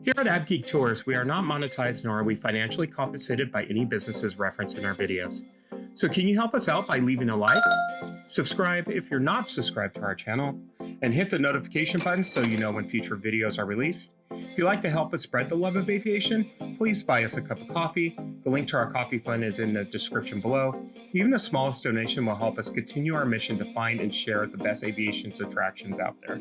Here at AVGeek Tours, we are not monetized nor are we financially compensated by any businesses referenced in our videos. So can you help us out by leaving a like, subscribe if you're not subscribed to our channel, and hit the notification button so you know when future videos are released. If you'd like to help us spread the love of aviation, please buy us a cup of coffee. The link to our coffee fund is in the description below. Even the smallest donation will help us continue our mission to find and share the best aviation attractions out there.